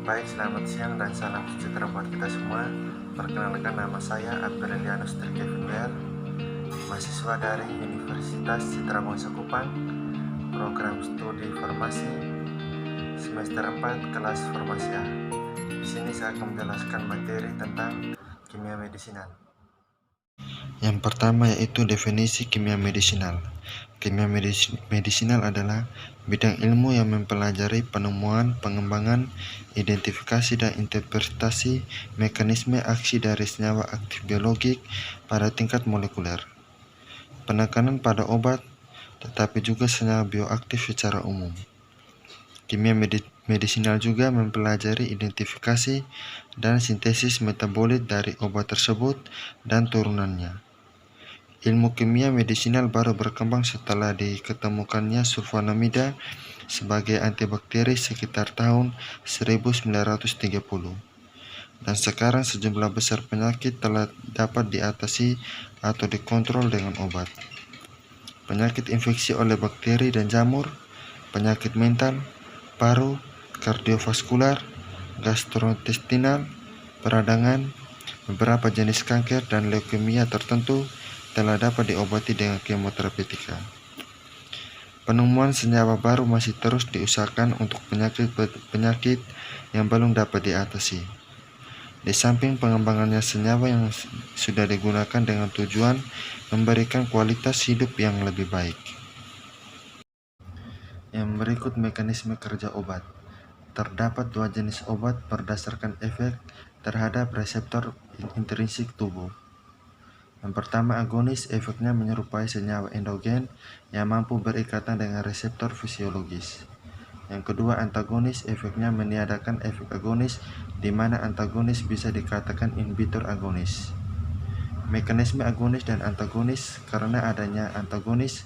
Baik, selamat siang dan salam sejahtera buat kita semua. Perkenalkan, nama saya Abrelianus Trikevinder, mahasiswa dari Universitas Citra Bangsa Kupang, program studi farmasi semester 4 kelas farmasi A. Di sini saya akan menjelaskan materi tentang kimia medisinal. Yang pertama yaitu definisi kimia medisinal. Kimia medisinal adalah bidang ilmu yang mempelajari penemuan, pengembangan, identifikasi dan interpretasi mekanisme aksi dari senyawa aktif biologik pada tingkat molekuler. Penekanan pada obat, tetapi juga senyawa bioaktif secara umum. Kimia medisinal juga mempelajari identifikasi dan sintesis metabolit dari obat tersebut dan turunannya. Ilmu kimia medisinal baru berkembang setelah diketemukannya sulfonamida sebagai antibakteri sekitar tahun 1930. Dan sekarang sejumlah besar penyakit telah dapat diatasi atau dikontrol dengan obat. Penyakit infeksi oleh bakteri dan jamur, penyakit mental, paru, kardiovaskular, gastrointestinal, peradangan, beberapa jenis kanker dan leukemia tertentu telah dapat diobati dengan kemoterapeutika. Penemuan senyawa baru masih terus diusahakan untuk penyakit yang belum dapat diatasi. Di samping pengembangannya senyawa yang sudah digunakan dengan tujuan memberikan kualitas hidup yang lebih baik. Yang berikut mekanisme kerja obat. Terdapat dua jenis obat berdasarkan efek terhadap reseptor intrinsik tubuh. Yang pertama, agonis, efeknya menyerupai senyawa endogen yang mampu berikatan dengan reseptor fisiologis. Yang kedua, antagonis, efeknya meniadakan efek agonis, di mana antagonis bisa dikatakan inhibitor agonis. Mekanisme agonis dan antagonis. Karena adanya antagonis,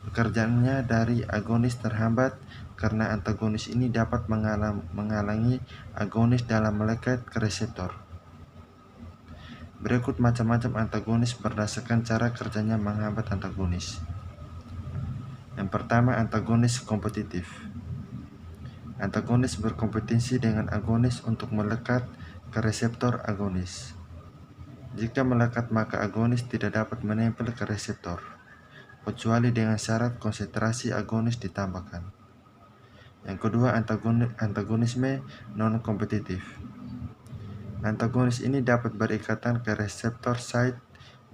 pekerjaannya dari agonis terhambat karena antagonis ini dapat menghalangi agonis dalam melekat ke reseptor. Berikut macam-macam antagonis berdasarkan cara kerjanya menghambat antagonis. Yang pertama, antagonis kompetitif. Antagonis berkompetisi dengan agonis untuk melekat ke reseptor agonis. Jika melekat, maka agonis tidak dapat menempel ke reseptor, kecuali dengan syarat konsentrasi agonis ditambahkan. Yang kedua, antagonisme non-kompetitif. Antagonis ini dapat berikatan ke reseptor site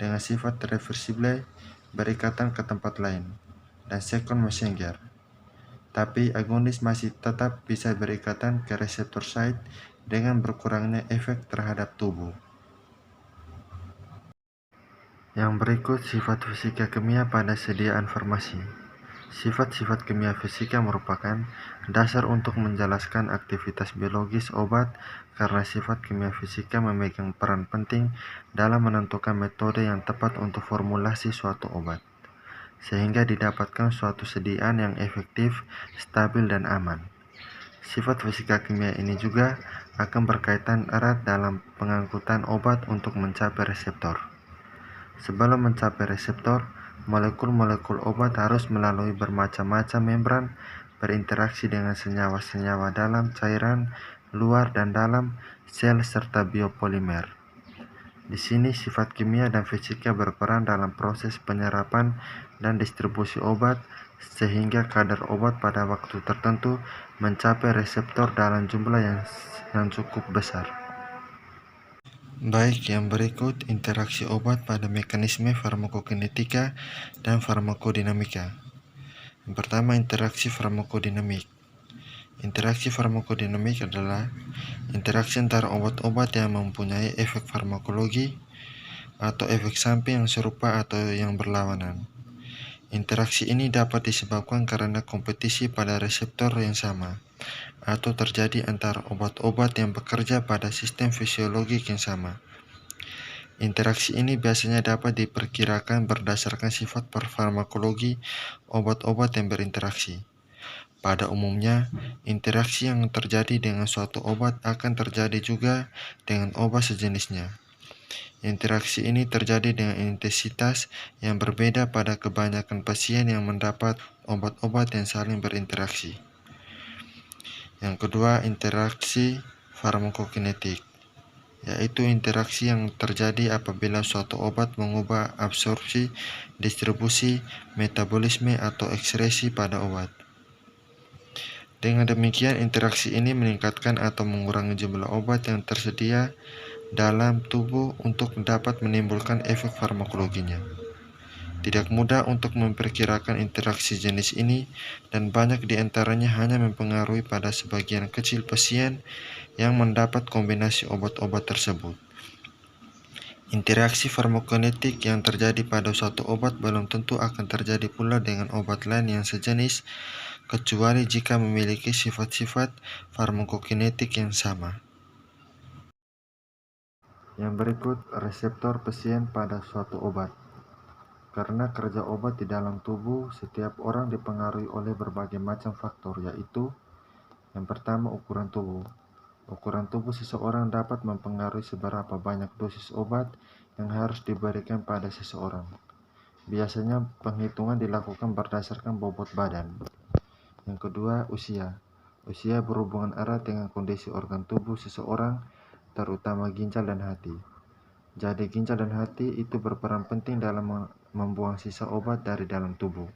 dengan sifat reversible, berikatan ke tempat lain, dan second messenger. Tapi agonis masih tetap bisa berikatan ke reseptor site dengan berkurangnya efek terhadap tubuh. Yang berikut sifat fisika kimia pada sediaan farmasi. Sifat-sifat kimia fisika merupakan dasar untuk menjelaskan aktivitas biologis obat karena sifat kimia fisika memegang peran penting dalam menentukan metode yang tepat untuk formulasi suatu obat, sehingga didapatkan suatu sediaan yang efektif, stabil, dan aman. Sifat fisika kimia ini juga akan berkaitan erat dalam pengangkutan obat untuk mencapai reseptor. Sebelum mencapai reseptor, molekul-molekul obat harus melalui bermacam-macam membran, berinteraksi dengan senyawa-senyawa dalam cairan, luar dan dalam sel serta biopolimer. Di sini sifat kimia dan fisika berperan dalam proses penyerapan dan distribusi obat sehingga kadar obat pada waktu tertentu mencapai reseptor dalam jumlah yang cukup besar. Baik, yang berikut interaksi obat pada mekanisme farmakokinetika dan farmakodinamika. Yang pertama, interaksi farmakodinamik. Interaksi farmakodinamik adalah interaksi antara obat-obat yang mempunyai efek farmakologi atau efek samping yang serupa atau yang berlawanan. Interaksi ini dapat disebabkan karena kompetisi pada reseptor yang sama, atau terjadi antara obat-obat yang bekerja pada sistem fisiologik yang sama. Interaksi ini biasanya dapat diperkirakan berdasarkan sifat farmakologi obat-obat yang berinteraksi. Pada umumnya, interaksi yang terjadi dengan suatu obat akan terjadi juga dengan obat sejenisnya. Interaksi ini terjadi dengan intensitas yang berbeda pada kebanyakan pasien yang mendapat obat-obat yang saling berinteraksi. Yang kedua, interaksi farmakokinetik, yaitu interaksi yang terjadi apabila suatu obat mengubah absorpsi, distribusi, metabolisme, atau ekskresi pada obat. Dengan demikian, interaksi ini meningkatkan atau mengurangi jumlah obat yang tersedia dalam tubuh untuk dapat menimbulkan efek farmakologinya. Tidak mudah untuk memperkirakan interaksi jenis ini, dan banyak di antaranya hanya mempengaruhi pada sebagian kecil pasien yang mendapat kombinasi obat-obat tersebut. Interaksi farmakokinetik yang terjadi pada suatu obat belum tentu akan terjadi pula dengan obat lain yang sejenis, kecuali jika memiliki sifat-sifat farmakokinetik yang sama. Yang berikut, reseptor pasien pada suatu obat. Karena kerja obat di dalam tubuh setiap orang dipengaruhi oleh berbagai macam faktor, yaitu yang pertama, ukuran tubuh. Ukuran tubuh seseorang dapat mempengaruhi seberapa banyak dosis obat yang harus diberikan pada seseorang. Biasanya penghitungan dilakukan berdasarkan bobot badan. Yang kedua, usia. Usia berhubungan erat dengan kondisi organ tubuh seseorang, terutama ginjal dan hati. Jadi ginjal dan hati itu berperan penting dalam membuang sisa obat dari dalam tubuh.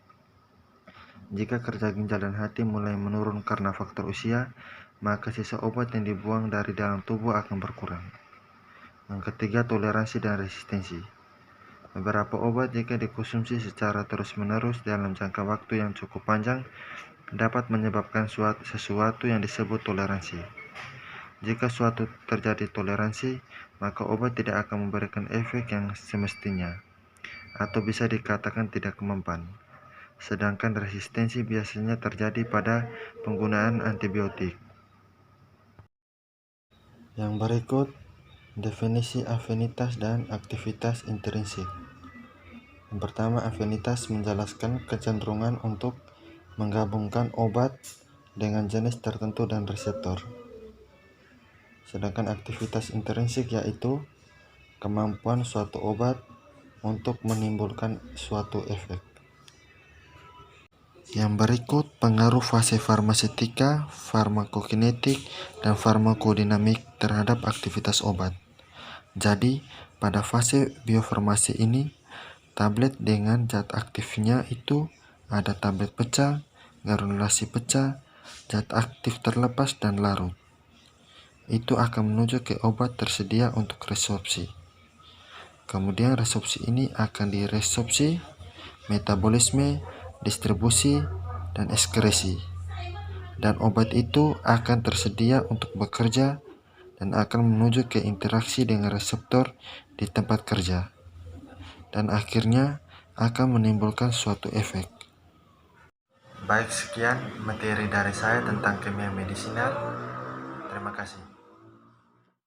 Jika kerja ginjal dan hati mulai menurun karena faktor usia, maka sisa obat yang dibuang dari dalam tubuh akan berkurang. Yang ketiga, toleransi dan resistensi. Beberapa obat jika dikonsumsi secara terus-menerus dalam jangka waktu yang cukup panjang dapat menyebabkan sesuatu yang disebut toleransi. Jika suatu terjadi toleransi, maka obat tidak akan memberikan efek yang semestinya, atau bisa dikatakan tidak mempan. Sedangkan resistensi biasanya terjadi pada penggunaan antibiotik. Yang berikut, definisi afinitas dan aktivitas intrinsik. Yang pertama, afinitas menjelaskan kecenderungan untuk menggabungkan obat dengan jenis tertentu dan reseptor. Sedangkan aktivitas intrinsik yaitu kemampuan suatu obat untuk menimbulkan suatu efek. Yang berikut, pengaruh fase farmaseutika, farmakokinetik, dan farmakodinamik terhadap aktivitas obat. Jadi, pada fase biofarmasi ini, tablet dengan zat aktifnya itu ada tablet pecah, granulasi pecah, zat aktif terlepas, dan larut. Itu akan menuju ke obat tersedia untuk resorpsi. Kemudian resorpsi ini akan diresorpsi, metabolisme, distribusi, dan ekskresi. Dan obat itu akan tersedia untuk bekerja dan akan menuju ke interaksi dengan reseptor di tempat kerja. Dan akhirnya akan menimbulkan suatu efek. Baik, sekian materi dari saya tentang kimia medisinal. Terima kasih.